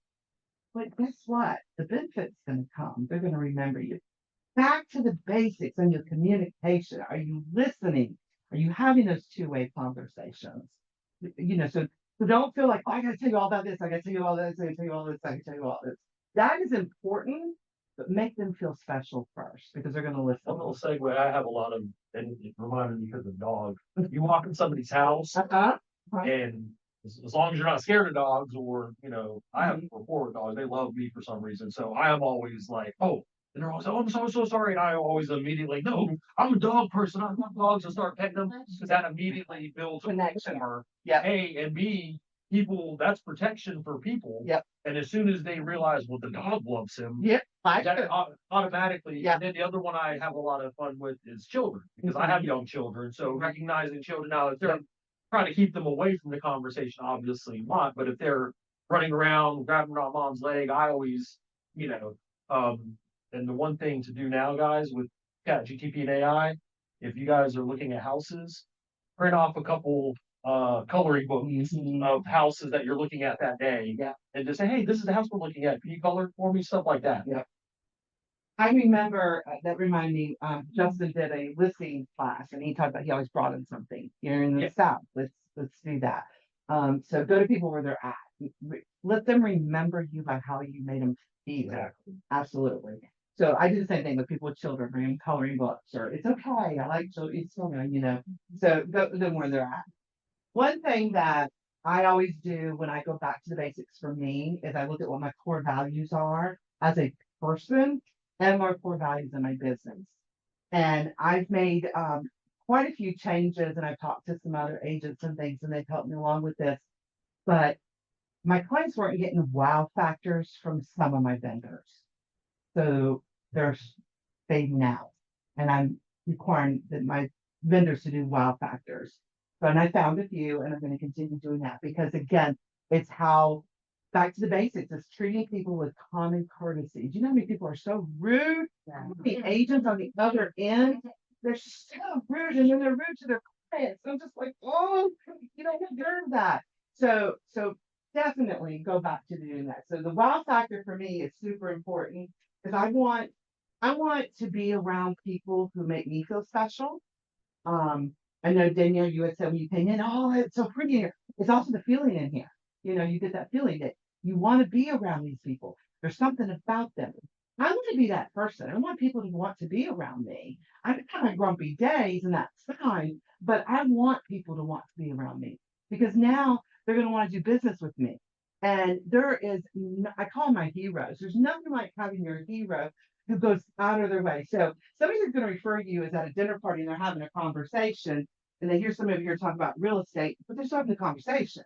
But guess what? The benefit's going to come. They're going to remember you. Back to the basics on your communication. Are you listening? Are you having those two-way conversations? So don't feel like, oh, I got to tell you all about this. I got to tell you all this. I got to tell you all this. I got to tell you all this. That is important, but make them feel special first because they're going to listen. A little segue. I have a lot of, and it reminded me because of dog. You walk in somebody's house, and as long as you're not scared of dogs, or I have rapport with dogs. They love me for some reason, so I am always like, oh. And they're always, oh, I'm so sorry. And I always immediately, no, I'm a dog person. I love dogs and start petting them because that immediately builds a connection. Yeah. A and B, people, that's protection for people. Yep. And as soon as they realize, well, the dog loves him. Yep. That automatically. Yeah. And then the other one I have a lot of fun with is children because I have young children. So recognizing children now, if they're trying to keep them away from the conversation, obviously not. But if they're running around, grabbing around mom's leg, I always, and the one thing to do now, guys, with ChatGPT and AI, if you guys are looking at houses, print off a couple coloring books of houses that you're looking at that day. Yeah. And just say, hey, this is the house we're looking at. Can you color it for me? Stuff like that. Yeah. I remember that reminded me, Justin did a listening class and he talked about he always brought in something. You're in the South. Let's do that. So go to people where they're at. Let them remember you by how you made them feel. Exactly. Absolutely. So I do the same thing with people with children, bring coloring books, or it's okay. I like children, it's children, So go to them where they're at. One thing that I always do when I go back to the basics for me is I look at what my core values are as a person and my core values in my business. And I've made quite a few changes and I've talked to some other agents and things and they've helped me along with this. But my clients weren't getting wow factors from some of my vendors. So they're fading out. And I'm requiring that my vendors to do wow factors. And I found a few and I'm going to continue doing that because again, it's how back to the basics. It's treating people with common courtesy. Do you know how many people are so rude? The agents on the other end, they're so rude, and then they're rude to their clients. I'm just like, oh, you don't deserve that. So definitely go back to doing that. So the wow factor for me is super important because I want to be around people who make me feel special. I know Danielle, you had said when you came in, oh, it's so pretty in here. It's also the feeling in here. You know, you get that feeling that you want to be around these people. There's something about them. I want to be that person. I want people to want to be around me. I've had my grumpy days, and that's fine. But I want people to want to be around me because now they're going to want to do business with me. And there is, I call them my heroes. There's nothing like having your hero who goes out of their way. So somebody who's going to refer you is at a dinner party and they're having a conversation and they hear somebody over here talk about real estate, but they're still having a conversation.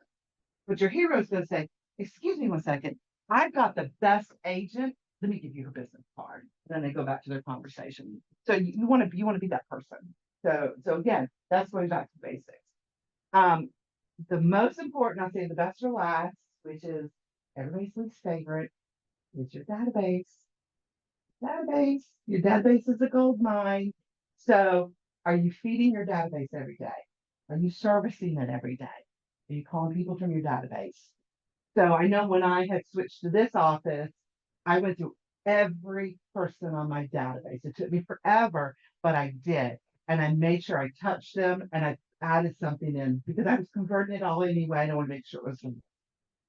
But your hero is going to say, excuse me one second, I've got the best agent. Let me give you her business card. And then they go back to their conversation. So you want to be that person. So again, that's going back to basics. The most important, I'll say the best or last, which is everybody's least favorite, is your database. Your database is a gold mine. So are you feeding your database every day? Are you servicing it every day? Are you calling people from your database? So I know when I had switched to this office, I went through every person on my database. It took me forever, but I did. And I made sure I touched them and I added something in because I was converting it all anyway. I want to make sure it was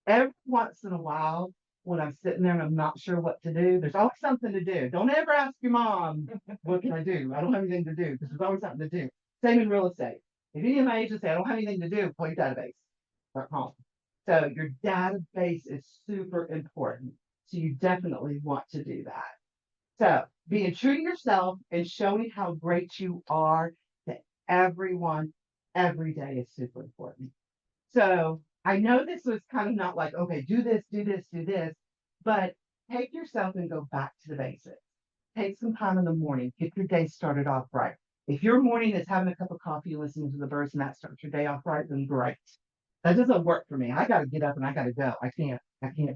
every once in a while when I'm sitting there and I'm not sure what to do, there's always something to do. Don't ever ask your mom, what can I do? I don't have anything to do because there's always something to do. Same in real estate. If any of my agents say, I don't have anything to do, pull your database.com. So your database is super important. So you definitely want to do that. So being true to yourself and showing how great you are to everyone every day is super important. So I know this was kind of not like, okay, do this, but take yourself and go back to the basics. Take some time in the morning, get your day started off right. If your morning is having a cup of coffee, listening to the birds, and that starts your day off right, then great. That doesn't work for me. I got to get up and I got to go. I can't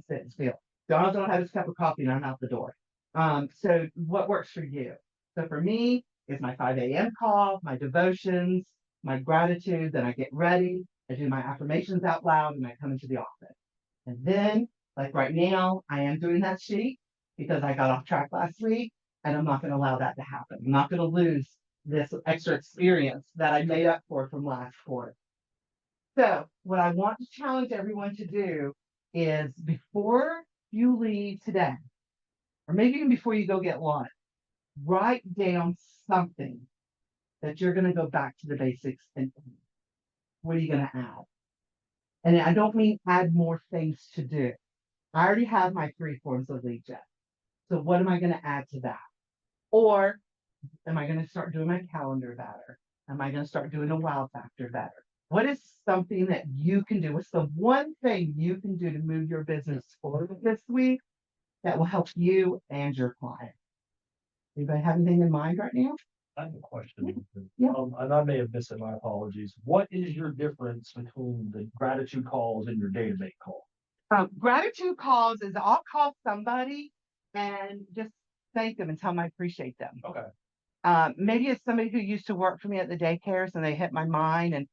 sit and still. Donald don't have his cup of coffee and I'm out the door. So what works for you? So for me, it's my 5 a.m. call, my devotions, my gratitude. Then I get ready. I do my affirmations out loud and I come into the office. And then, like right now, I am doing that sheet because I got off track last week and I'm not going to allow that to happen. I'm not going to lose this extra experience that I made up for from last quarter. So what I want to challenge everyone to do is before you leave today, or maybe even before you go get lunch, write down something that you're going to go back to the basics and what are you going to add? And I don't mean add more things to do. I already have my 3 forms of lead gen. So what am I going to add to that? Or am I going to start doing my calendar better? Am I going to start doing a wow factor better? What is something that you can do? What's the one thing you can do to move your business forward this week that will help you and your client? Anybody have anything in mind right now? I have a question. Yeah. And I may have missed it, my apologies. What is your difference between the gratitude calls and your database call? Gratitude calls is I'll call somebody and just thank them and tell them I appreciate them. Okay. Maybe it's somebody who used to work for me at the daycares and they hit my mind and,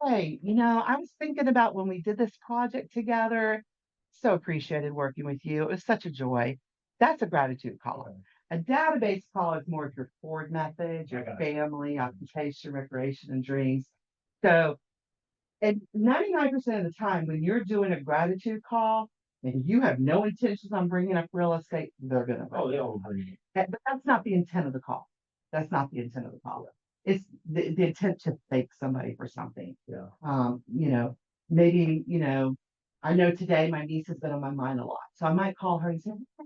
hey, I was thinking about when we did this project together. So appreciated working with you. It was such a joy. That's a gratitude call. Okay. A database call is more of your forward method, your Okay. family, occupation, recreation, and dreams. So, and 99% of the time when you're doing a gratitude call and you have no intentions on bringing up real estate, they're going to. Oh, they all agree. But that's not the intent of the call. That's not the intent of the call. It's the intent to thank somebody for something. Yeah. Maybe, I know today my niece has been on my mind a lot. So I might call her and say, hey,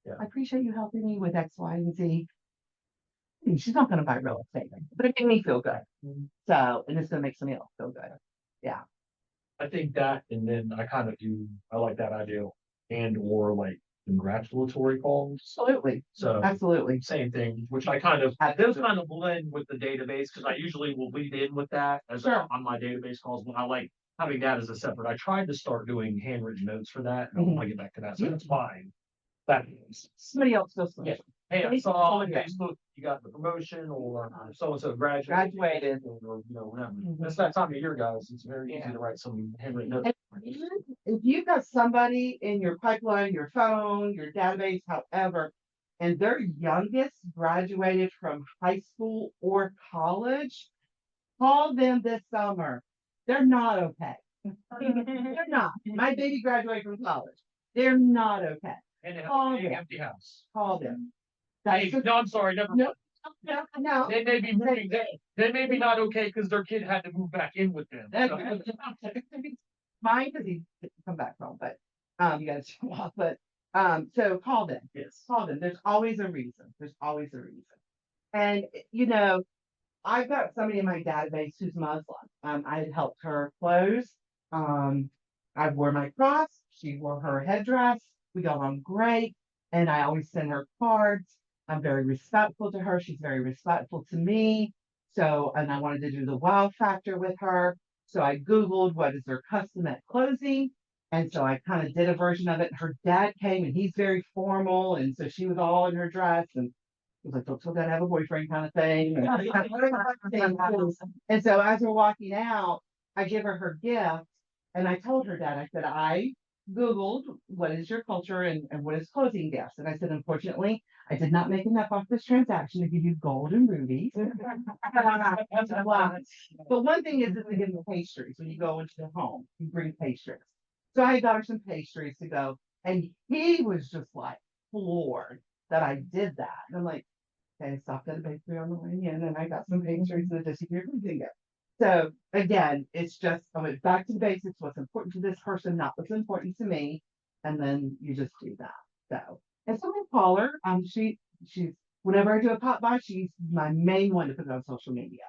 Yeah. I appreciate you helping me with X, Y, and Z. She's not going to buy real estate, but it made me feel good. So, and it's going to make somebody else feel good. Yeah. I think that, and then I like that idea and or like congratulatory calls. Absolutely. So Absolutely. same thing, which those kind of blend with the database because I usually will lead in with that as Sure. on my database calls, but I like having that as a separate, I tried to start doing handwritten notes for that, and I'll Mhm. get back to that, so that's fine. That is, Somebody else does. Yeah. hey, I saw on Yeah. Facebook, you got the promotion, or so-and-so graduated. Graduated. Or, whatever. Mhm. That's that time of year, guys, it's very easy Yeah. to write some handwritten notes. If you've got somebody in your pipeline, your phone, your database, however, and their youngest graduated from high school or college, call them this summer. They're not okay. They're not. My baby graduated from college. They're not okay. And they have Oh, a big yeah. empty house. Call them. Hey, That's no, I'm sorry, never. No. No. They may be moving, they may be not okay because their kid had to move back in with them. Mine, because he didn't come back home, but, you gotta show off, but, so call them. Yes. Call them. There's always a reason. There's always a reason. And, I've got somebody in my database who's Muslim. I had helped her close. I wore my cross. She wore her headdress. We got on great. And I always send her cards. I'm very respectful to her. She's very respectful to me. So, and I wanted to do the wow factor with her. So I Googled what is their custom at closing. And so I kind of did a version of it. Her dad came and he's very formal. And so she was all in her dress and it was like, don't still gotta have a boyfriend kind of thing. And so as we're walking out, I give her gift and I told her dad, I said, I Googled what is your culture and what is closing gifts. And I said, unfortunately, I did not make enough off this transaction to give you gold and rubies. But one thing is to give them pastries when you go into the home, you bring pastries. So I got her some pastries to go, and he was just like floored that I did that. And I'm like, okay, I stopped at a bakery on the way in, and I got some pastries in addition to your closing gift. So again, it's just I went back to the basics. What's important to this person, not what's important to me, and then you just do that. So and so I call her. She's whenever I do a pop by, she's my main one to put it on social media.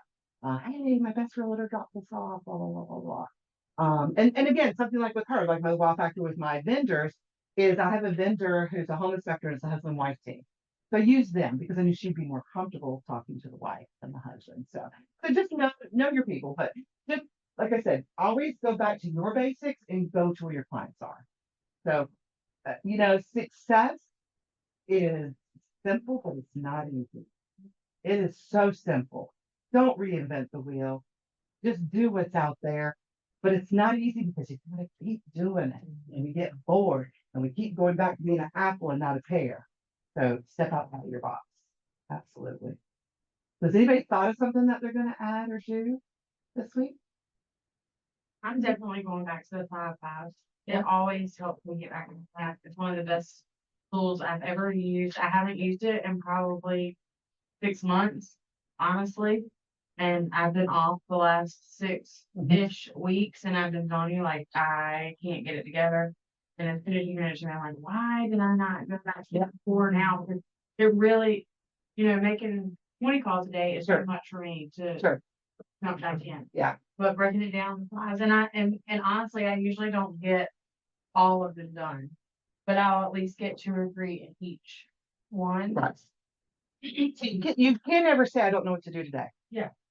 Hey, my best realtor dropped this off, blah, blah, blah, blah, blah. And again, something like with her, like my wow factor with my vendors, is I have a vendor who's a home inspector and it's a husband-wife team. So I use them because I knew she'd be more comfortable talking to the wife than the husband. So just know your people, but just like I said, always go back to your basics and go to where your clients are. So, success is simple, but it's not easy. It is so simple. Don't reinvent the wheel. Just do what's out there. But it's not easy because you gotta keep doing it and you get bored and we keep going back to being an apple and not a pear. So step out of your box. Absolutely. Has anybody thought of something that they're gonna add or do this week? I'm definitely going back to the 5 5s. It Yeah. always helps me get back on track. It's one of the best tools I've ever used. I haven't used it in probably 6 months, honestly. And I've been off the last 6-ish weeks and I've been telling you like I can't get it together. And as soon as you mentioned, I'm like, why did I not go back to that before now? Because it really, making 20 calls a day is Sure. too much for me to Sure. jump back in. Yeah. But breaking it down to size, and honestly, I usually don't get all of them done, but I'll at least get 2 or 3 in each one. Right. You can't ever say I don't know what to do today.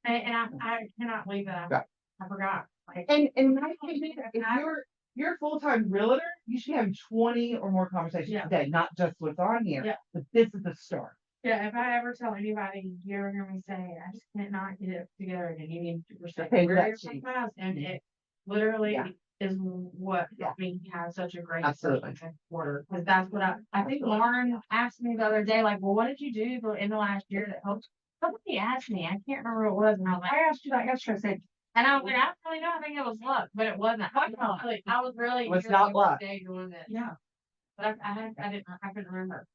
And I cannot believe that Right. I forgot. Like, And my opinion, if you're a full-time realtor, you should have 20 or more conversations Yeah. today, not just what's on here. Yeah. But this is the start. yeah, if I ever tell anybody, you're hear me say, I just cannot get it together, and you need to respect Okay, where that's you're cheap. from, and it literally Yeah. is what Yeah. helped me have such a great Absolutely. first quarter. Because that's what I think Absolutely. Lauren asked me the other day, like, well, what did you do in the last year that helped? Somebody asked me, I can't remember what it was, and I was like, I asked you that yesterday. I said, and I was like, I don't really know. I think it was luck, but it wasn't. I was really It was not luck. day doing this. Yeah. But I couldn't remember.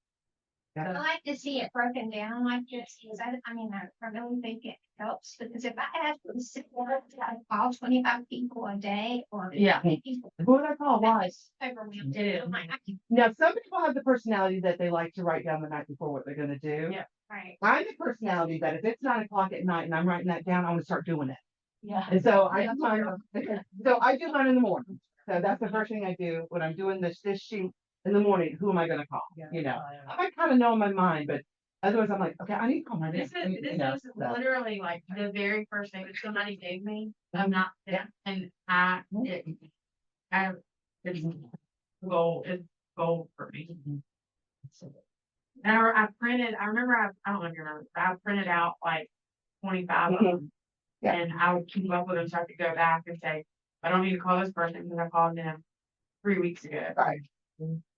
Yeah. I like to see it broken down like this, because I really think it helps, because if I had to support, I call 25 people a day or. Yeah. people, Who would I call? Why? that's overwhelmed. It is. I'm like, I can- Now, some people have the personality that they like to write down the night before what they're gonna do. Yeah. Right, I'm the personality that if it's 9 o'clock at night and I'm writing that down, I'm gonna start doing it. Yeah. And so I do mine, so I do mine in the morning. So that's the first thing I do when I'm doing this sheet in the morning. Who am I gonna call? I kind of know in my mind, but Otherwise, I'm like, okay, I need to call my This name. is, literally like the very first thing that somebody gave me. I'm not, and it's it's gold for me. And I printed, I remember, I don't know if you remember, but I printed out like 25 of them. Yeah. And I would keep up with them so I could go back and say, I don't need to call this person because I called them 3 weeks ago. Right.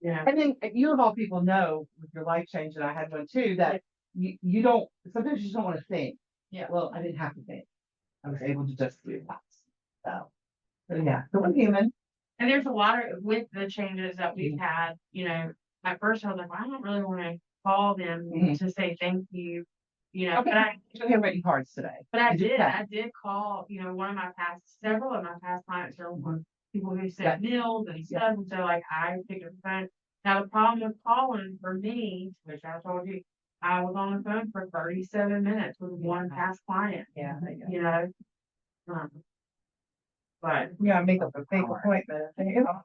Yeah. And then you of all people know with your life change, and I had one too, that you don't, sometimes you just don't want to think. Yeah. Well, I didn't have to think. I was able to just do that. So yeah, so we're human. And there's a lot of, with the changes that we've had, at first I was like, well, I don't really want to call them to say thank you, Okay. but I Handwritten cards today. But Did you check? I did call, several of my past clients are people who sent meals and stuff, and so like I picked up the phone. Now the problem with calling for me, which I told you, I was on the phone for 37 minutes with one past client, Yeah. But. Yeah, make up a fake appointment. I've got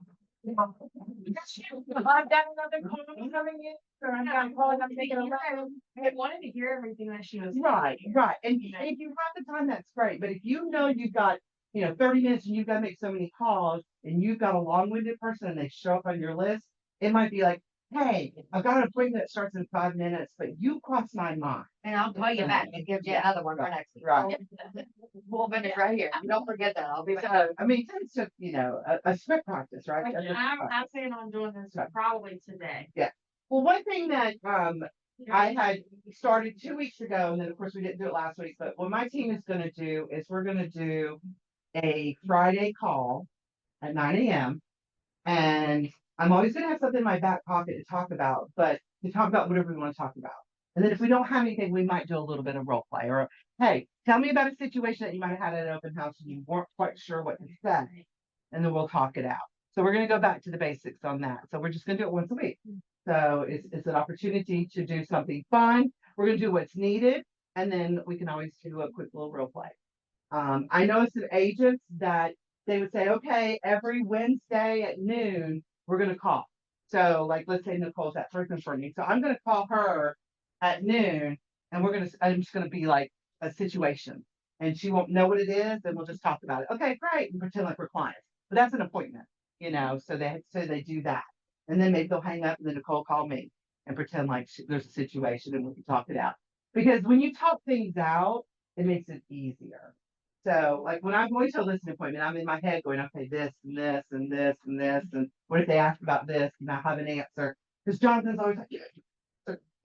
another call coming in, so I'm taking a I wanted to hear everything that she was. Right. And You know. if you have the time, that's great. But if you know you've got, 30 minutes and you've got to make so many calls and you've got a long-winded person and they show up on your list, it might be like, hey, I've got an appointment that starts in 5 minutes, but you crossed my mind. And I'll call you back and give you another one for next week. Right. We'll finish right here. Don't forget that. I'll be back. So, I mean, it's just, a script practice, right? I'm planning on doing this probably today. Well, one thing that I had started 2 weeks ago, and then of course we didn't do it last week, but what my team is gonna do is we're gonna do a Friday call at 9 AM. And I'm always gonna have something in my back pocket to talk about, but to talk about whatever we want to talk about. And then if we don't have anything, we might do a little bit of role play or, hey, tell me about a situation that you might have had at an open house and you weren't quite sure what to say. And then we'll talk it out. So we're gonna go back to the basics on that. So we're just gonna do it once a week. So it's an opportunity to do something fun. We're gonna do what's needed, and then we can always do a quick little role play. I know some agents that they would say, okay, every Wednesday at noon, we're gonna call. So like, let's say Nicole's at person for me. So I'm gonna call her at noon and I'm just gonna be like a situation and she won't know what it is and we'll just talk about it. Okay, great. And pretend like we're clients, but that's an appointment, so they do that. And then maybe they'll hang up and then Nicole call me and pretend like there's a situation and we can talk it out. Because when you talk things out, it makes it easier. So like when I'm going to a listening appointment, I'm in my head going, okay, this and this and this and this. And what if they ask about this and I have an answer? Because Jonathan's always like, yeah.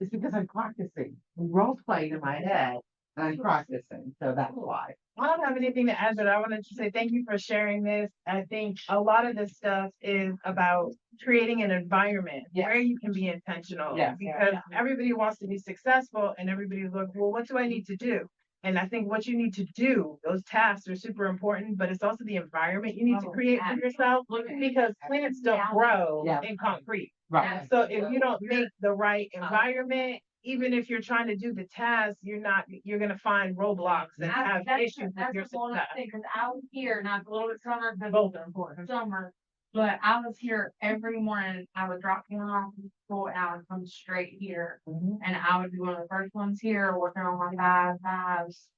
It's because I'm practicing. I'm role playing in my head and I'm practicing. So that's why. I don't have anything to add, but I wanted to say thank you for sharing this. I think a lot of this stuff is about creating an environment where you can be intentional. Because everybody wants to be successful and everybody's like, well, what do I need to do? And I think what you need to do, those tasks are super important, but it's also the environment you need to create for yourself because plants don't grow in concrete. Right. So if you don't make the right environment, even if you're trying to do the task, you're gonna find roadblocks and have issues with your success. Because I was here, not a little bit summer, because both are important. Summer, but I was here every morning. I would drop him off from school and I would come straight here. And I would be one of the first ones here working on my fives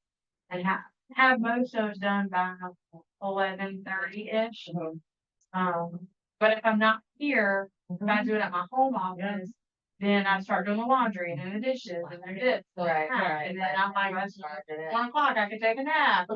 and have most of it done by 11:30-ish. But if I'm not here, if I do it at my home office, then I start doing the laundry and then the dishes and then this. Right. And then I'm like, it's 1 o'clock, I can take a nap.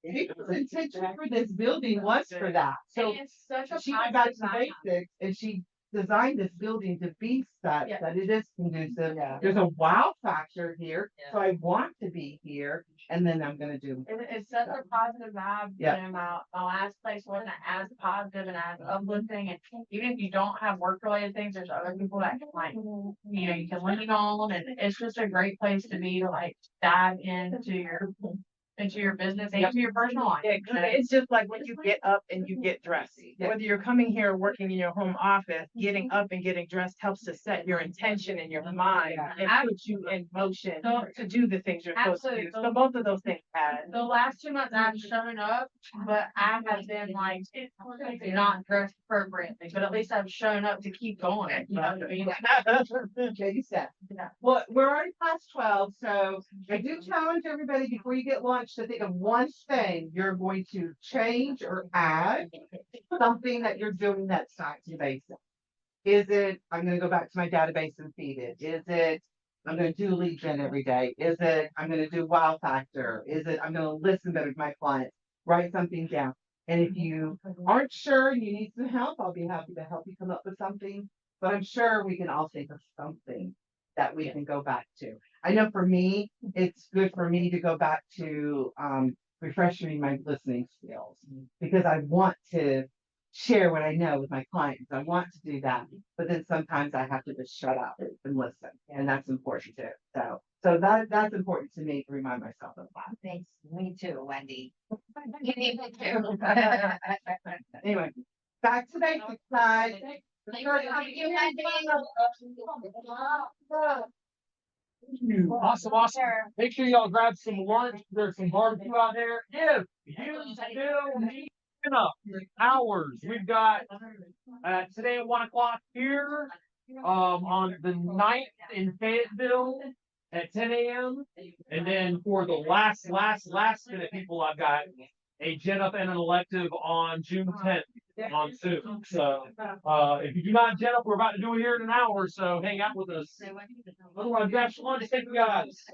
People's intention for this building was for that. So And it's such a she went back to positive basics and she designed this building to be such Yeah. that it is conducive. Yeah. There's a wow factor here, so I want to be here, and then I'm gonna do. It's such a positive vibe. Yeah. My last place wasn't as positive and as uplifting. And even if you don't have work related things, there's other people that can you can lean on. And it's just a great place to be to dive into into your business and into your personal life. Yeah, 'cause it's just like when you get up and you get dressed, whether you're coming here or working in your home office, getting up and getting dressed helps to set your intention in your mind and put you in motion to do the things you're supposed to do. Absolutely. So both of those things add. The last 2 months I've shown up, but I have been like, not dressed appropriately, but at least I've shown up to keep going. You know what I mean? Baby steps. Yeah. Well, we're already past 12, so I do challenge everybody before you get lunch to think of one thing you're going to change or add. Something that you're doing that's not to basic. Is it, I'm gonna go back to my database and feed it? Is it, I'm gonna do lead gen every day? Is it, I'm gonna do wow factor? Is it, I'm gonna listen better to my clients? Write something down. And if you aren't sure and you need some help, I'll be happy to help you come up with something. But I'm sure we can all think of something that we can go back to. I know for me, it's good for me to go back to refreshing my listening skills because I want to share what I know with my clients. I want to do that, but then sometimes I have to just shut up and listen, and that's important too. So that's important to me to remind myself of that. Thanks, me too, Wendy. Anyway, back to basic side. Awesome, awesome. Make sure y'all grab some lunch. There's some barbecue out there. If you still need enough hours, we've got today at 1 o'clock here, on the 9th in Fayetteville at 10 a.m. And then for the last minute people, I've got a gen up and an elective on June 10th on Zoom. So if you do not gen up, we're about to do it here in an hour, so hang out with us. Otherwise, grab some lunch. Thank you guys.